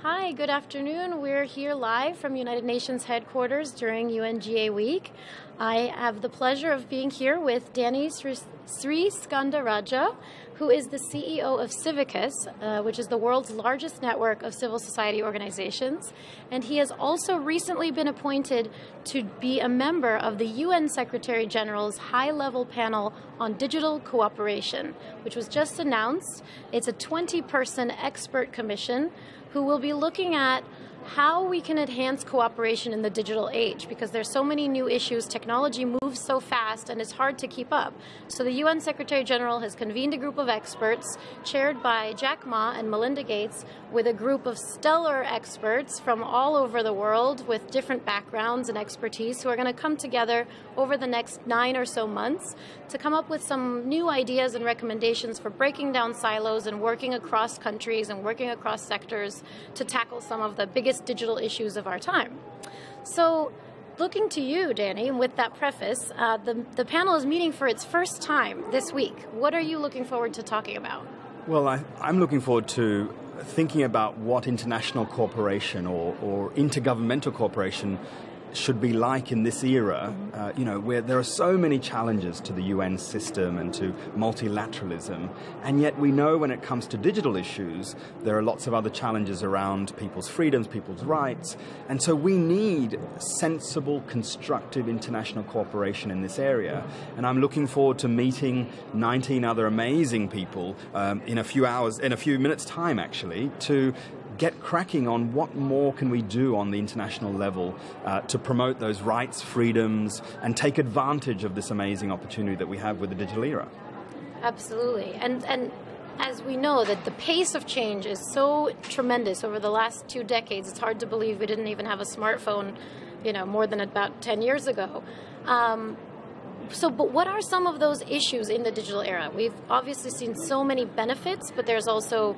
Hi, good afternoon. We're here live from United Nations headquarters during UNGA week. I have the pleasure of being here with Danny Sriskandarajah, who is the CEO of CIVICUS, which is the world's largest network of civil society organizations. And he has also recently been appointed to be a member of the UN Secretary General's high-level panel on digital cooperation, which was just announced. It's a 20-person expert commission who will be looking at how we can enhance cooperation in the digital age, because there's so many new issues. Technology moves so fast and it's hard to keep up. So the UN Secretary General has convened a group of experts chaired by Jack Ma and Melinda Gates, with a group of stellar experts from all over the world with different backgrounds and expertise who are going to come together over the next 9 or so months to come up with some new ideas and recommendations for breaking down silos and working across countries and working across sectors to tackle some of the biggest digital issues of our time. So, looking to you, Danny, and with that preface, the panel is meeting for its first time this week. What are you looking forward to talking about? Well, I'm looking forward to thinking about what international cooperation or intergovernmental cooperation should be like in this era, where there are so many challenges to the UN system and to multilateralism, and yet we know when it comes to digital issues, there are lots of other challenges around people's freedoms, people's rights, and so we need sensible, constructive international cooperation in this area. And I'm looking forward to meeting 19 other amazing people in a few minutes' time, actually, to get cracking on what more can we do on the international level to promote those rights, freedoms, and take advantage of this amazing opportunity that we have with the digital era. Absolutely. And as we know that the pace of change is so tremendous over the last 2 decades, it's hard to believe we didn't even have a smartphone, more than about 10 years ago. But what are some of those issues in the digital era? We've obviously seen so many benefits, but there's also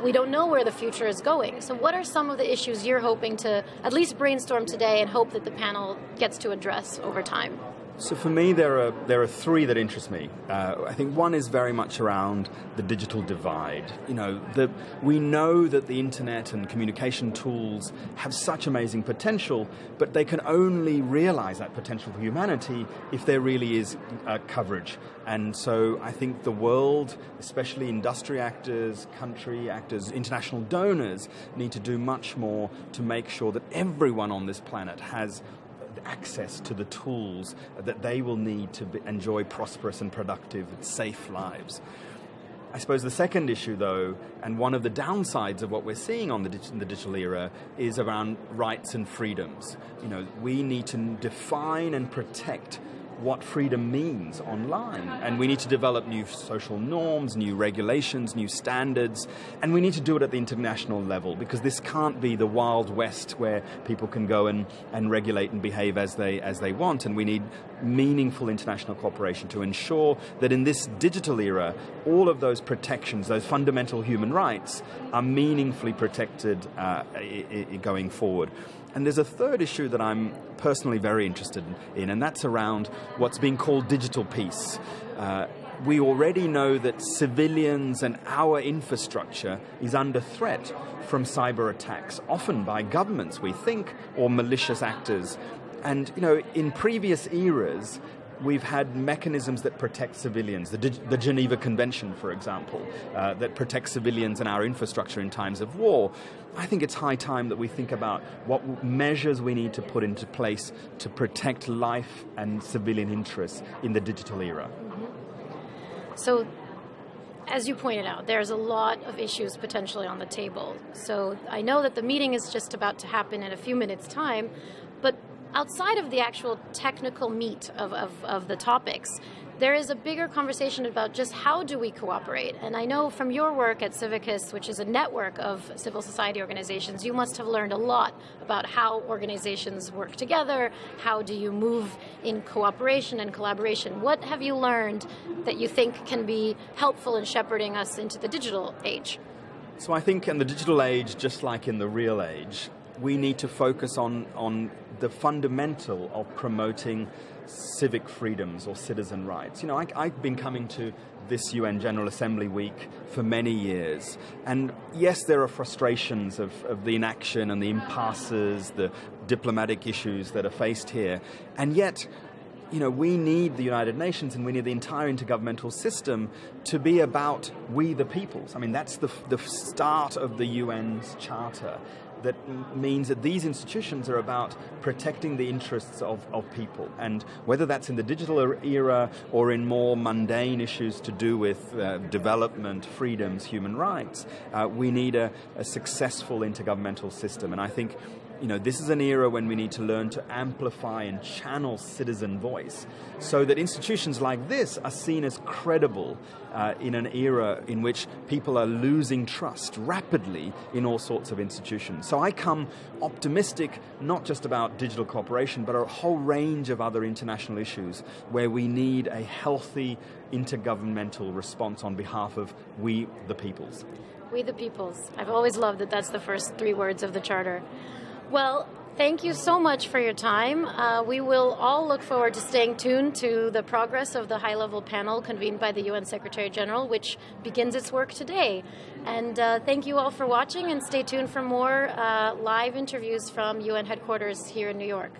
we don't know where the future is going. So what are some of the issues you're hoping to at least brainstorm today and hope that the panel gets to address over time? So for me, there are 3 that interest me. I think one is very much around the digital divide. We know that the internet and communication tools have such amazing potential, but they can only realize that potential for humanity if there really is coverage. And so I think the world, especially industry actors, country actors, international donors, need to do much more to make sure that everyone on this planet has access to the tools that they will need to enjoy prosperous and productive and safe lives. I suppose the second issue, though, and one of the downsides of what we're seeing in the digital era, is around rights and freedoms. We need to define and protect what freedom means online, and we need to develop new social norms, new regulations, new standards, and we need to do it at the international level, because this can't be the Wild West where people can go and regulate and behave as they want, and we need meaningful international cooperation to ensure that in this digital era, all of those protections, those fundamental human rights, are meaningfully protected going forward. And there's a third issue that I'm personally very interested in, and that's around what's being called digital peace. We already know that civilians and our infrastructure is under threat from cyber attacks, often by governments, we think, or malicious actors. And, in previous eras, we've had mechanisms that protect civilians, the Geneva Convention, for example, that protects civilians and our infrastructure in times of war. I think it's high time that we think about what measures we need to put into place to protect life and civilian interests in the digital era. Mm-hmm. So, as you pointed out, there's a lot of issues potentially on the table. So I know that the meeting is just about to happen in a few minutes' time, but outside of the actual technical meat of the topics, there is a bigger conversation about just how do we cooperate. And I know from your work at CIVICUS, which is a network of civil society organizations, you must have learned a lot about how organizations work together. How do you move in cooperation and collaboration? What have you learned that you think can be helpful in shepherding us into the digital age? So I think in the digital age, just like in the real age, we need to focus on the fundamental of promoting civic freedoms or citizen rights. I've been coming to this UN General Assembly week for many years. And yes, there are frustrations of the inaction and the impasses, the diplomatic issues that are faced here. And yet, we need the United Nations and we need the entire intergovernmental system to be about we the peoples. I mean, that's the start of the UN's charter. That means that these institutions are about protecting the interests of people. And whether that's in the digital era or in more mundane issues to do with development, freedoms, human rights, we need a successful intergovernmental system. And I think this is an era when we need to learn to amplify and channel citizen voice so that institutions like this are seen as credible in an era in which people are losing trust rapidly in all sorts of institutions. So I come optimistic, not just about digital cooperation, but a whole range of other international issues where we need a healthy intergovernmental response on behalf of we the peoples. We the peoples. I've always loved that that's the first 3 words of the Charter. Well, thank you so much for your time. We will all look forward to staying tuned to the progress of the high-level panel convened by the UN Secretary General, which begins its work today. And thank you all for watching, and stay tuned for more live interviews from UN headquarters here in New York.